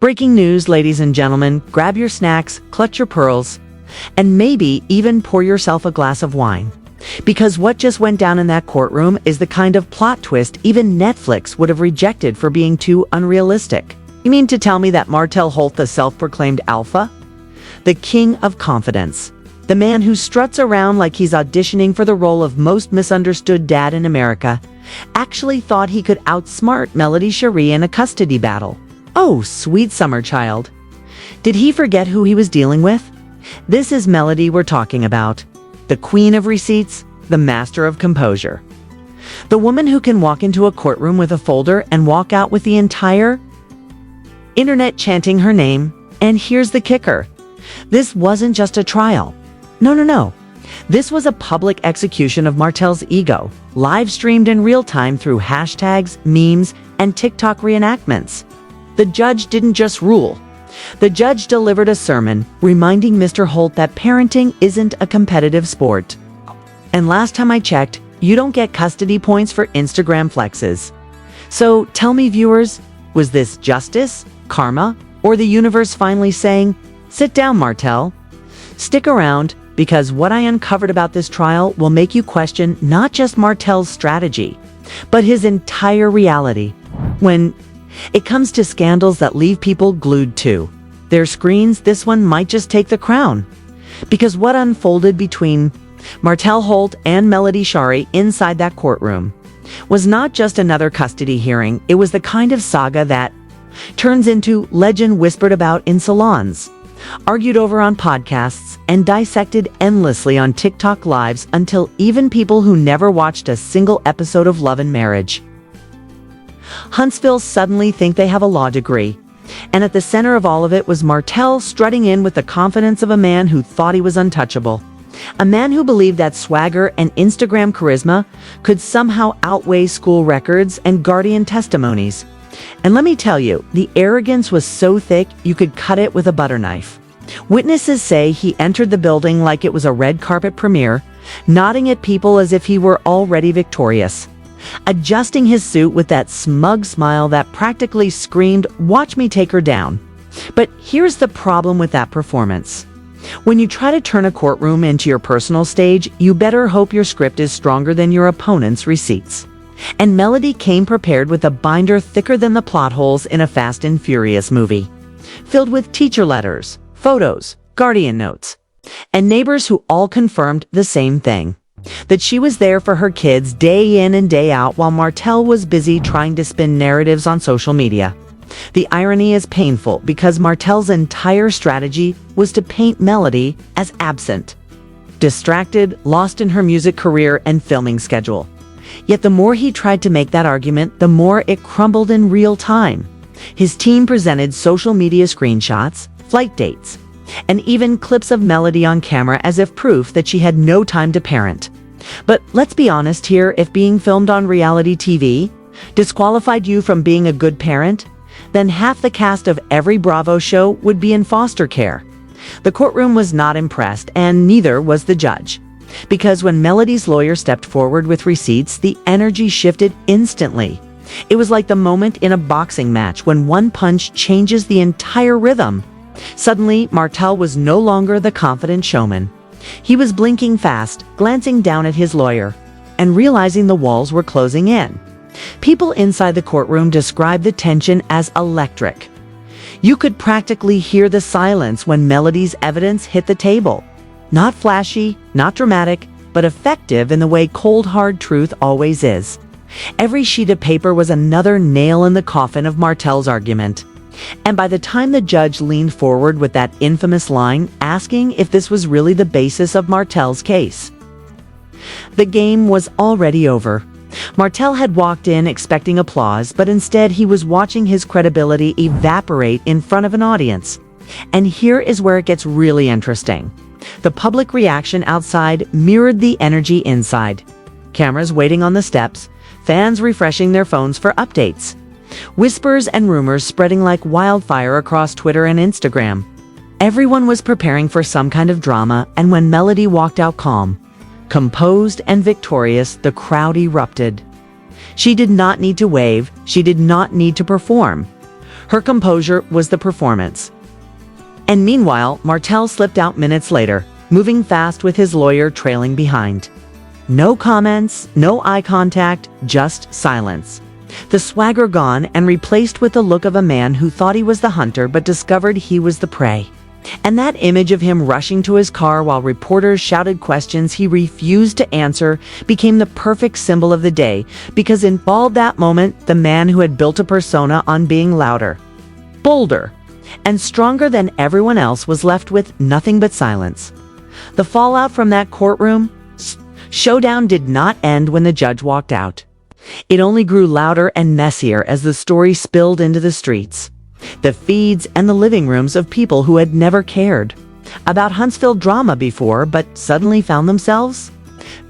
Breaking news, ladies and gentlemen. Grab your snacks, clutch your pearls, and maybe even pour yourself a glass of wine. Because what just went down in that courtroom is the kind of plot twist even Netflix would have rejected for being too unrealistic. You mean to tell me that Martell Holt, the self-proclaimed alpha, the king of confidence, the man who struts around like he's auditioning for the role of most misunderstood dad in America, actually thought he could outsmart Melody Shari in a custody battle? Oh, sweet summer child. Did he forget who he was dealing with? This is Melody we're talking about. The queen of receipts, the master of composure. The woman who can walk into a courtroom with a folder and walk out with the entire internet chanting her name. And here's the kicker. This wasn't just a trial. No. This was a public execution of Martell's ego, live streamed in real time through hashtags, memes, and TikTok reenactments. The judge didn't just rule. The judge delivered a sermon reminding Mr. Holt that parenting isn't a competitive sport. And last time I checked, you don't get custody points for Instagram flexes. So tell me, viewers, was this justice, karma, or the universe finally saying, "Sit down, Martell"? Stick around, because what I uncovered about this trial will make you question not just Martell's strategy, but his entire reality. When it comes to scandals that leave people glued to their screens, this one might just take the crown. Because what unfolded between Martell Holt and Melody Shari inside that courtroom was not just another custody hearing. It was the kind of saga that turns into legend whispered about in salons, argued over on podcasts, and dissected endlessly on TikTok lives until even people who never watched a single episode of Love and Marriage Huntsville suddenly think they have a law degree. And at the center of all of it was Martell strutting in with the confidence of a man who thought he was untouchable. A man who believed that swagger and Instagram charisma could somehow outweigh school records and guardian testimonies. And let me tell you, the arrogance was so thick you could cut it with a butter knife. Witnesses say he entered the building like it was a red carpet premiere, nodding at people as if he were already victorious, adjusting his suit with that smug smile that practically screamed, "Watch me take her down." But here's the problem with that performance. When you try to turn a courtroom into your personal stage, you better hope your script is stronger than your opponent's receipts. And Melody came prepared with a binder thicker than the plot holes in a Fast and Furious movie, filled with teacher letters, photos, guardian notes, and neighbors who all confirmed the same thing: that she was there for her kids day in and day out while Martell was busy trying to spin narratives on social media. The irony is painful because Martell's entire strategy was to paint Melody as absent, distracted, lost in her music career and filming schedule. Yet the more he tried to make that argument, the more it crumbled in real time. His team presented social media screenshots, flight dates, and even clips of Melody on camera as if proof that she had no time to parent. But let's be honest here, if being filmed on reality TV disqualified you from being a good parent, then half the cast of every Bravo show would be in foster care. The courtroom was not impressed, and neither was the judge. Because when Melody's lawyer stepped forward with receipts, the energy shifted instantly. It was like the moment in a boxing match when one punch changes the entire rhythm. Suddenly, Martell was no longer the confident showman. He was blinking fast, glancing down at his lawyer, and realizing the walls were closing in. People inside the courtroom described the tension as electric. You could practically hear the silence when Melody's evidence hit the table. Not flashy, not dramatic, but effective in the way cold, hard truth always is. Every sheet of paper was another nail in the coffin of Martell's argument. And by the time the judge leaned forward with that infamous line, asking if this was really the basis of Martell's case, the game was already over. Martell had walked in expecting applause, but instead he was watching his credibility evaporate in front of an audience. And here is where it gets really interesting. The public reaction outside mirrored the energy inside. Cameras waiting on the steps, fans refreshing their phones for updates. Whispers and rumors spreading like wildfire across Twitter and Instagram. Everyone was preparing for some kind of drama, and when Melody walked out calm, composed and victorious, the crowd erupted. She did not need to wave. She did not need to perform. Her composure was the performance. And meanwhile, Martell slipped out minutes later, moving fast with his lawyer trailing behind. No comments, no eye contact, just silence. The swagger gone and replaced with the look of a man who thought he was the hunter but discovered he was the prey. And that image of him rushing to his car while reporters shouted questions he refused to answer became the perfect symbol of the day, because in all that moment, the man who had built a persona on being louder, bolder, and stronger than everyone else was left with nothing but silence. The fallout from that courtroom showdown did not end when the judge walked out. It only grew louder and messier as the story spilled into the streets, the feeds, and the living rooms of people who had never cared about Huntsville drama before but suddenly found themselves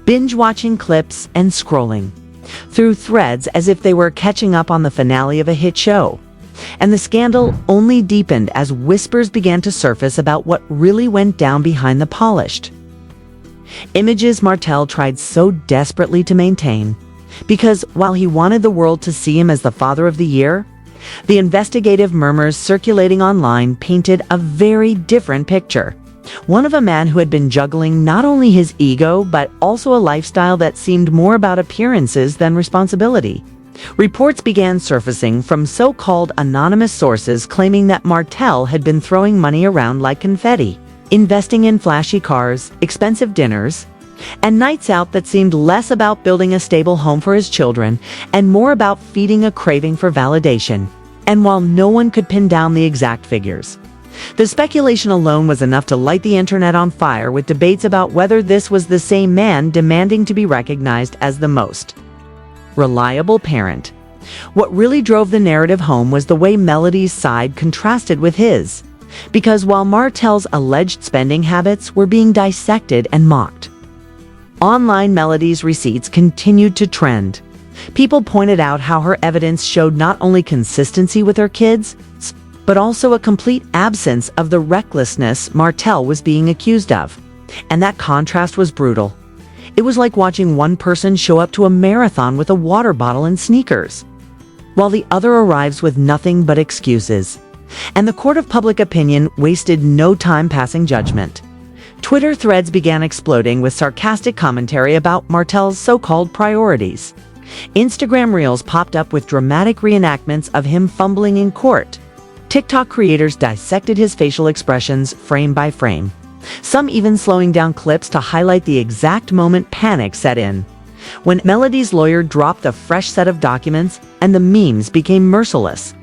binge-watching clips and scrolling through threads as if they were catching up on the finale of a hit show. And the scandal only deepened as whispers began to surface about what really went down behind the polished images Martell tried so desperately to maintain. Because while he wanted the world to see him as the father of the year, the investigative murmurs circulating online painted a very different picture. One of a man who had been juggling not only his ego, but also a lifestyle that seemed more about appearances than responsibility. Reports began surfacing from so-called anonymous sources claiming that Martell had been throwing money around like confetti, investing in flashy cars, expensive dinners, and nights out that seemed less about building a stable home for his children and more about feeding a craving for validation. And while no one could pin down the exact figures, the speculation alone was enough to light the internet on fire with debates about whether this was the same man demanding to be recognized as the most reliable parent. What really drove the narrative home was the way Melody's side contrasted with his, because while Martell's alleged spending habits were being dissected and mocked, online Melody's receipts continued to trend. People pointed out how her evidence showed not only consistency with her kids, but also a complete absence of the recklessness Martell was being accused of. And that contrast was brutal. It was like watching one person show up to a marathon with a water bottle and sneakers, while the other arrives with nothing but excuses. And the court of public opinion wasted no time passing judgment. Twitter threads began exploding with sarcastic commentary about Martell's so-called priorities. Instagram reels popped up with dramatic reenactments of him fumbling in court. TikTok creators dissected his facial expressions frame by frame, some even slowing down clips to highlight the exact moment panic set in. When Melody's lawyer dropped a fresh set of documents and the memes became merciless.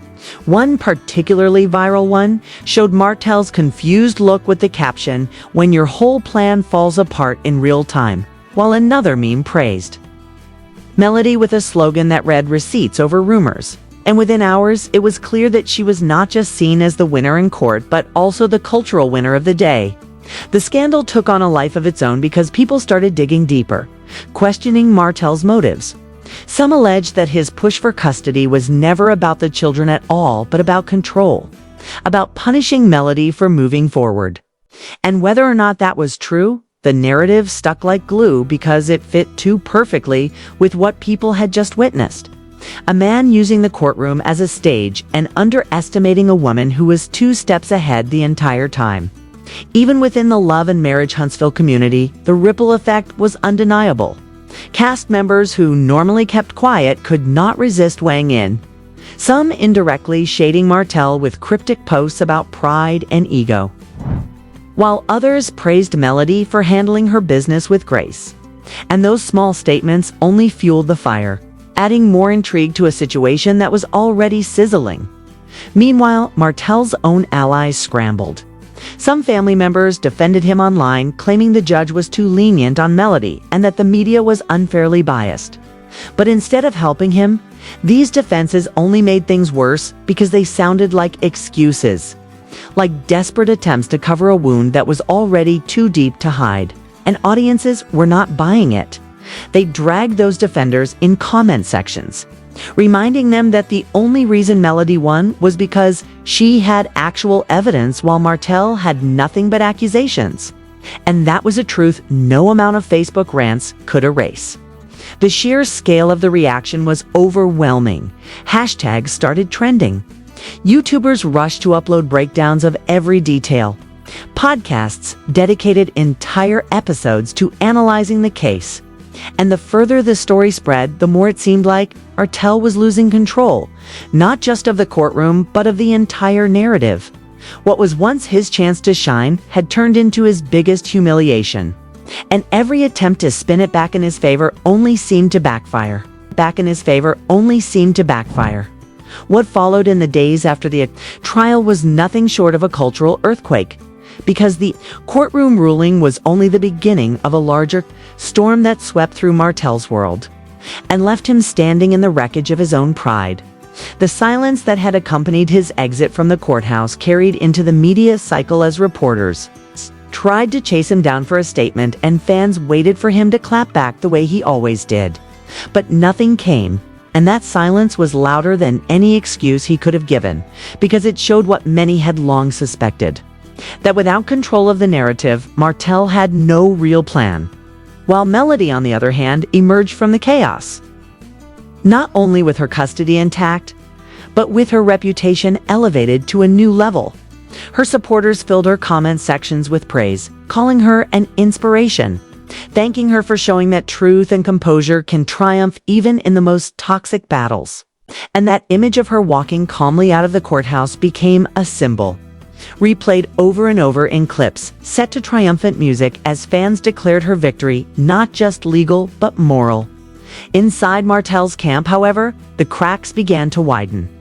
One particularly viral one showed Martell's confused look with the caption, "When your whole plan falls apart in real time," while another meme praised Melody with a slogan that read "Receipts over rumors." And within hours, it was clear that she was not just seen as the winner in court, but also the cultural winner of the day. The scandal took on a life of its own because people started digging deeper, questioning Martell's motives. Some alleged that his push for custody was never about the children at all, but about control, about punishing Melody for moving forward. And whether or not that was true, the narrative stuck like glue because it fit too perfectly with what people had just witnessed. A man using the courtroom as a stage and underestimating a woman who was 2 steps ahead the entire time. Even within the love and marriage Huntsville community, the ripple effect was undeniable. Cast members who normally kept quiet could not resist weighing in, some indirectly shading Martell with cryptic posts about pride and ego, while others praised Melody for handling her business with grace. And those small statements only fueled the fire, adding more intrigue to a situation that was already sizzling. Meanwhile, Martell's own allies scrambled. Some family members defended him online, claiming the judge was too lenient on Melody and that the media was unfairly biased. But instead of helping him, these defenses only made things worse because they sounded like excuses, like desperate attempts to cover a wound that was already too deep to hide. And audiences were not buying it. They dragged those defenders in comment sections, reminding them that the only reason Melody won was because she had actual evidence while Martell had nothing but accusations. And that was a truth no amount of Facebook rants could erase. The sheer scale of the reaction was overwhelming. Hashtags started trending. YouTubers rushed to upload breakdowns of every detail. Podcasts dedicated entire episodes to analyzing the case. And the further the story spread, the more it seemed like Martell was losing control, not just of the courtroom, but of the entire narrative. What was once his chance to shine had turned into his biggest humiliation. And every attempt to spin it back in his favor only seemed to backfire. What followed in the days after the trial was nothing short of a cultural earthquake, because the courtroom ruling was only the beginning of a larger storm that swept through Martell's world and left him standing in the wreckage of his own pride. The silence that had accompanied his exit from the courthouse carried into the media cycle as reporters tried to chase him down for a statement, and fans waited for him to clap back the way he always did. But nothing came, and that silence was louder than any excuse he could have given, because it showed what many had long suspected: that without control of the narrative, Martell had no real plan, while Melody, on the other hand, emerged from the chaos, not only with her custody intact, but with her reputation elevated to a new level. Her supporters filled her comment sections with praise, calling her an inspiration, thanking her for showing that truth and composure can triumph even in the most toxic battles. And that image of her walking calmly out of the courthouse became a symbol, replayed over and over in clips set to triumphant music as fans declared her victory not just legal but moral. Inside Martell's camp, however, the cracks began to widen.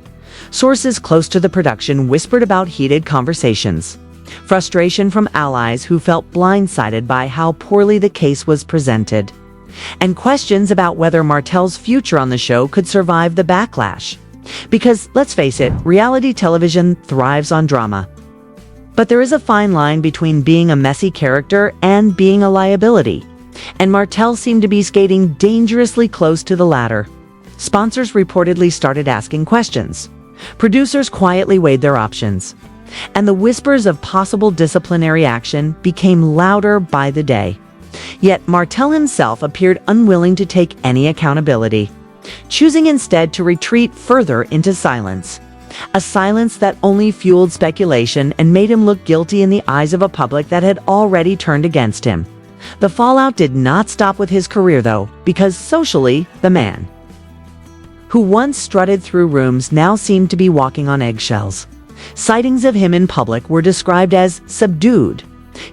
Sources close to the production whispered about heated conversations, frustration from allies who felt blindsided by how poorly the case was presented, and questions about whether Martell's future on the show could survive the backlash. Because, let's face it, reality television thrives on drama. But there is a fine line between being a messy character and being a liability, and Martell seemed to be skating dangerously close to the latter. Sponsors reportedly started asking questions. Producers quietly weighed their options, and the whispers of possible disciplinary action became louder by the day. Yet Martell himself appeared unwilling to take any accountability, choosing instead to retreat further into silence. A silence that only fueled speculation and made him look guilty in the eyes of a public that had already turned against him. The fallout did not stop with his career, though, because socially, the man who once strutted through rooms now seemed to be walking on eggshells. Sightings of him in public were described as subdued,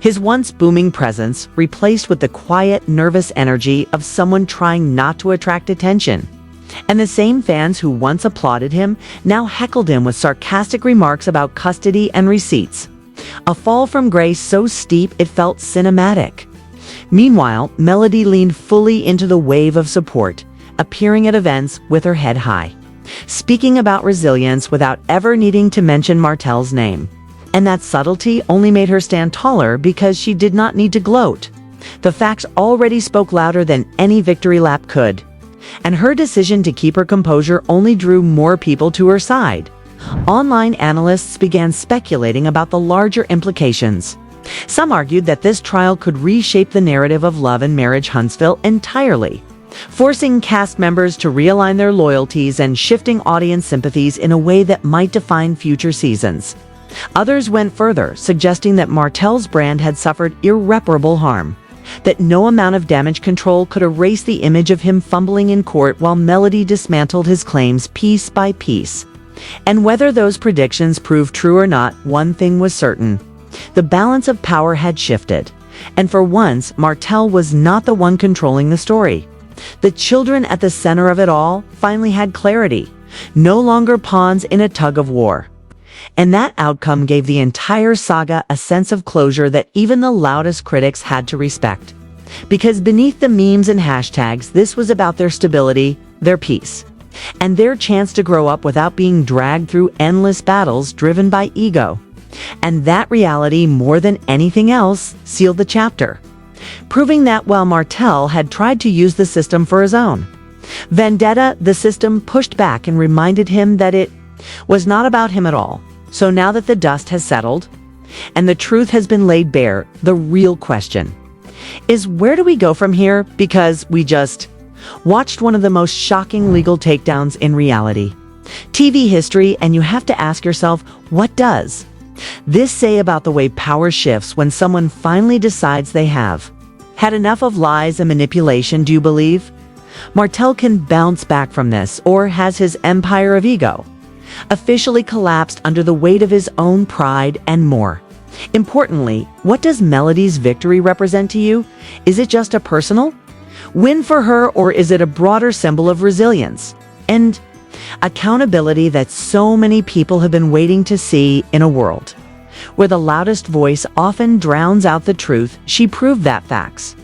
his once booming presence replaced with the quiet, nervous energy of someone trying not to attract attention. And the same fans who once applauded him now heckled him with sarcastic remarks about custody and receipts. A fall from grace so steep it felt cinematic. Meanwhile, Melody leaned fully into the wave of support, appearing at events with her head high, speaking about resilience without ever needing to mention Martell's name. And that subtlety only made her stand taller because she did not need to gloat. The facts already spoke louder than any victory lap could. And her decision to keep her composure only drew more people to her side. Online analysts began speculating about the larger implications. Some argued that this trial could reshape the narrative of love and marriage Huntsville entirely, forcing cast members to realign their loyalties and shifting audience sympathies in a way that might define future seasons. Others went further, suggesting that Martell's brand had suffered irreparable harm, that no amount of damage control could erase the image of him fumbling in court while Melody dismantled his claims piece by piece. And whether those predictions proved true or not, one thing was certain: the balance of power had shifted, and for once, Martell was not the one controlling the story. The children at the center of it all finally had clarity, no longer pawns in a tug of war. And that outcome gave the entire saga a sense of closure that even the loudest critics had to respect. Because beneath the memes and hashtags, this was about their stability, their peace, and their chance to grow up without being dragged through endless battles driven by ego. And that reality, more than anything else, sealed the chapter, proving that while Martell had tried to use the system for his own vendetta, the system pushed back and reminded him that it was not about him at all. So now that the dust has settled and the truth has been laid bare, the real question is, where do we go from here? Because we just watched one of the most shocking legal takedowns in reality. TV history, and you have to ask yourself, what does this say about the way power shifts when someone finally decides they have had enough of lies and manipulation, do you believe? Martell can bounce back from this, or has his empire of ego officially collapsed under the weight of his own pride and more? Importantly, what does Melody's victory represent to you? Is it just a personal win for her, or is it a broader symbol of resilience and accountability that so many people have been waiting to see in a world where the loudest voice often drowns out the truth? She proved that facts,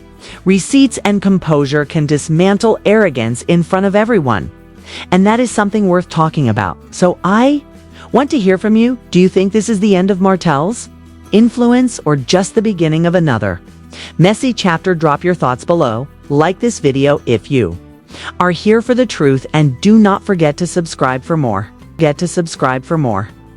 receipts, and composure can dismantle arrogance in front of everyone. And that is something worth talking about. So I want to hear from you. Do you think this is the end of Martell's influence, or just the beginning of another messy chapter? Drop your thoughts below. Like this video if you are here for the truth, and do not forget to subscribe for more.